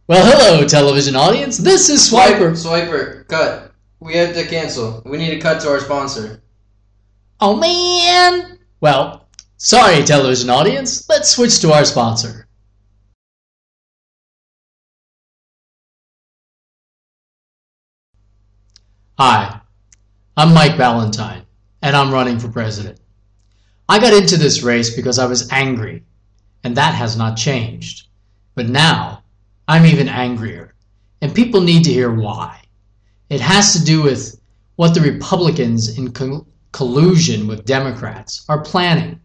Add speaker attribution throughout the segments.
Speaker 1: Well, hello, television audience. This is Swiper.
Speaker 2: Swiper, cut. We have to cancel. We need to cut to our sponsor.
Speaker 1: Oh, man. Well, sorry, television audience. Let's switch to our sponsor. Hi, I'm Mike Valentine, and I'm running for president. I got into this race because I was angry, and that has not changed. But now, I'm even angrier, and people need to hear why. It has to do with what the Republicans, in collusion with Democrats, are planning.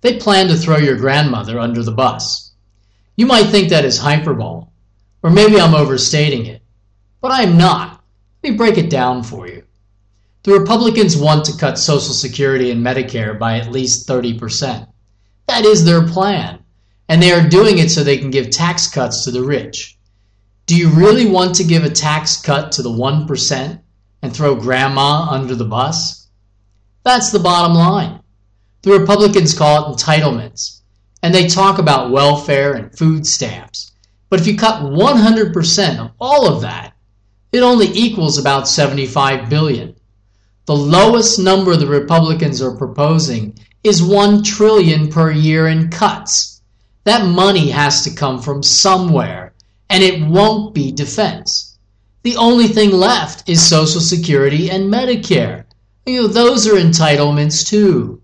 Speaker 1: They plan to throw your grandmother under the bus. You might think that is hyperbole, or maybe I'm overstating it, but I'm not. Let me break it down for you. The Republicans want to cut Social Security and Medicare by at least 30%. That is their plan, and they are doing it so they can give tax cuts to the rich. Do you really want to give a tax cut to the 1% and throw grandma under the bus? That's the bottom line. The Republicans call it entitlements, and they talk about welfare and food stamps. But if you cut 100% of all of that, it only equals about $75 billion. The lowest number the Republicans are proposing is $1 trillion per year in cuts. That money has to come from somewhere, and it won't be defense. The only thing left is Social Security and Medicare. Those are entitlements too.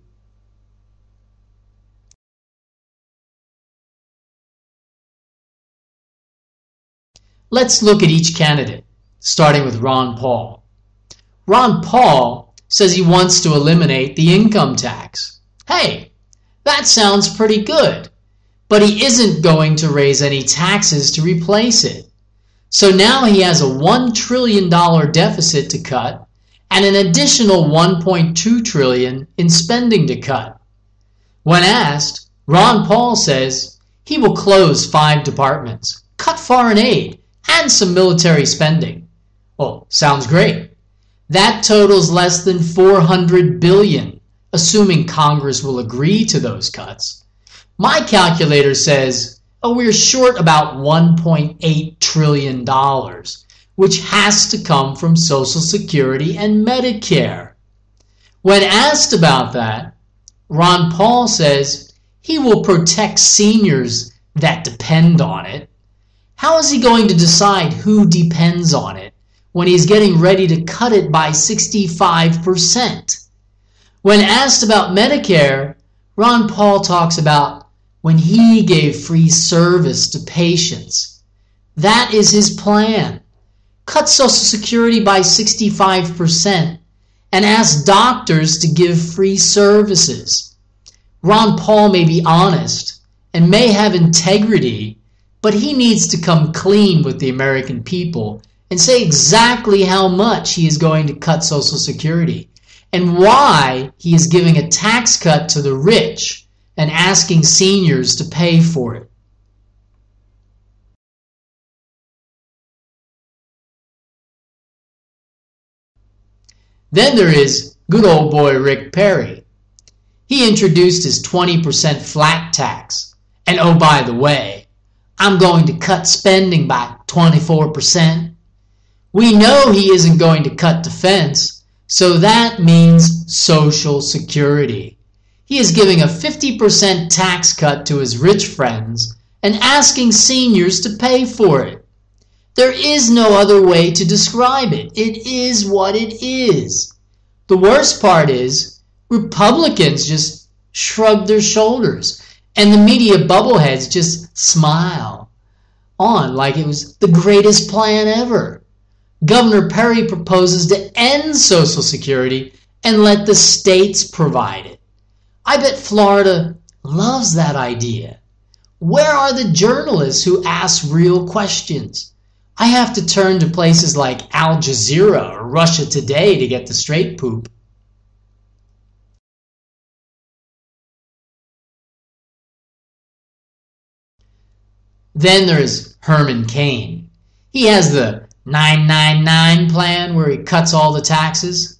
Speaker 1: Let's look at each candidate, starting with Ron Paul. Ron Paul says he wants to eliminate the income tax. Hey, that sounds pretty good, but he isn't going to raise any taxes to replace it. So now he has a $1 trillion deficit to cut and an additional $1.2 trillion in spending to cut. When asked, Ron Paul says he will close 5 departments, cut foreign aid, and some military spending. Well, sounds great. That totals less than $400 billion, assuming Congress will agree to those cuts. My calculator says we're short about $1.8 trillion, which has to come from Social Security and Medicare. When asked about that, Ron Paul says he will protect seniors that depend on it. How is he going to decide who depends on it when he's getting ready to cut it by 65%? When asked about Medicare, Ron Paul talks about when he gave free service to patients. That is his plan. Cut Social Security by 65% and ask doctors to give free services. Ron Paul may be honest and may have integrity, but he needs to come clean with the American people and say exactly how much he is going to cut Social Security and why he is giving a tax cut to the rich and asking seniors to pay for it. Then there is good old boy Rick Perry. He introduced his 20% flat tax. And oh, by the way, I'm going to cut spending by 24%. We know he isn't going to cut defense, so that means Social Security. He is giving a 50% tax cut to his rich friends and asking seniors to pay for it. There is no other way to describe it. It is what it is. The worst part is Republicans just shrug their shoulders and the media bubbleheads just smile on like it was the greatest plan ever. Governor Perry proposes to end Social Security and let the states provide it. I bet Florida loves that idea. Where are the journalists who ask real questions? I have to turn to places like Al Jazeera or Russia Today to get the straight poop. Then there's Herman Cain. He has the 999 plan where he cuts all the taxes.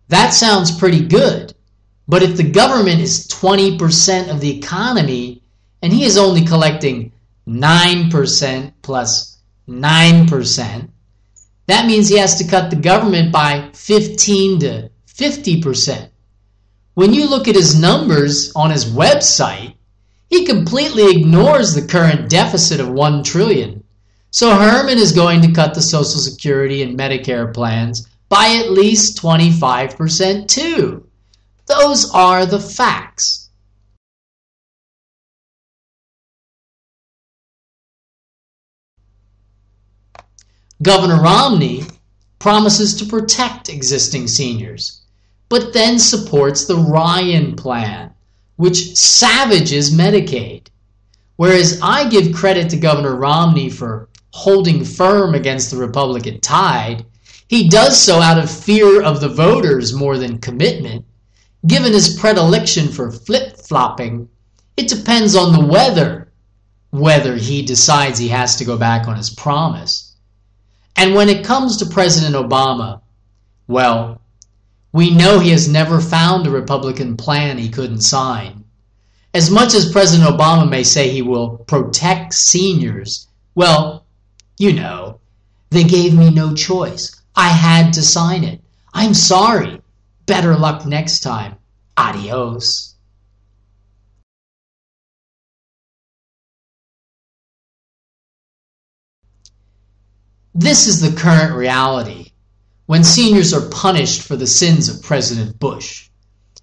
Speaker 1: That sounds pretty good, but if the government is 20% of the economy and he is only collecting 9% plus 9%. That means he has to cut the government by 15 to 50%. When you look at his numbers on his website, he completely ignores the current deficit of $1 trillion. So Herman is going to cut the Social Security and Medicare plans by at least 25% too. Those are the facts. Governor Romney promises to protect existing seniors, but then supports the Ryan plan, which savages Medicaid. Whereas I give credit to Governor Romney for holding firm against the Republican tide, he does so out of fear of the voters more than commitment. Given his predilection for flip-flopping, it depends on the weather whether he decides he has to go back on his promise. And when it comes to President Obama, well, we know he has never found a Republican plan he couldn't sign. As much as President Obama may say he will protect seniors, well, you know, they gave me no choice. I had to sign it. I'm sorry. Better luck next time. Adios. This is the current reality when seniors are punished for the sins of President Bush.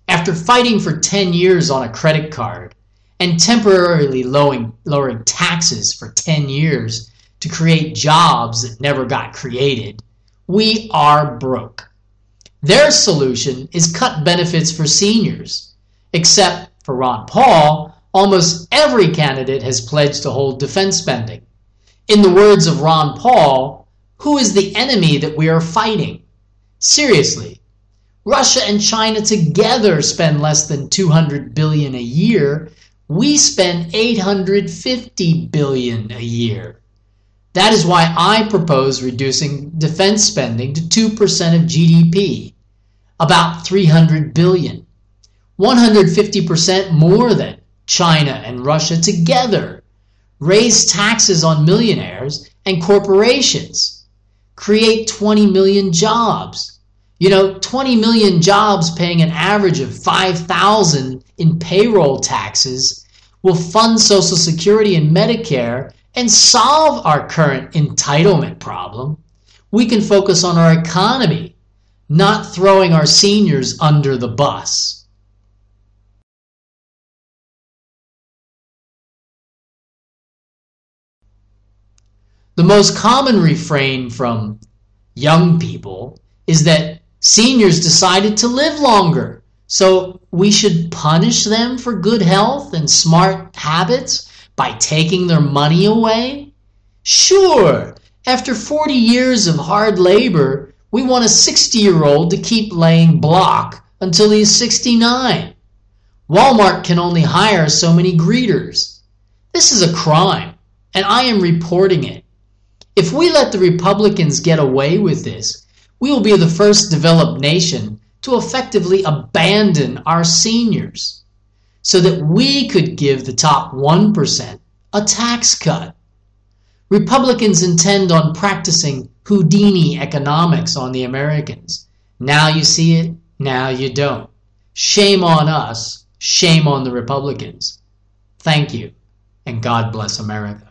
Speaker 1: After fighting for 10 years on a credit card and temporarily lowering taxes for 10 years to create jobs that never got created, we are broke. Their solution is cut benefits for seniors. Except for Ron Paul, almost every candidate has pledged to hold defense spending. In the words of Ron Paul, who is the enemy that we are fighting? Seriously, Russia and China together spend less than $200 billion a year. We spend $850 billion a year. That is why I propose reducing defense spending to 2% of GDP, about $300 billion, 150% more than China and Russia together. Raise taxes on millionaires and corporations. Create 20 million jobs. 20 million jobs paying an average of $5,000 in payroll taxes will fund Social Security and Medicare and solve our current entitlement problem. We can focus on our economy, not throwing our seniors under the bus. The most common refrain from young people is that seniors decided to live longer, so we should punish them for good health and smart habits by taking their money away? Sure, after 40 years of hard labor, we want a 60-year-old to keep laying block until he's 69. Walmart can only hire so many greeters. This is a crime, and I am reporting it. If we let the Republicans get away with this, we will be the first developed nation to effectively abandon our seniors so that we could give the top 1% a tax cut. Republicans intend on practicing Houdini economics on the Americans. Now you see it, now you don't. Shame on us, shame on the Republicans. Thank you, and God bless America.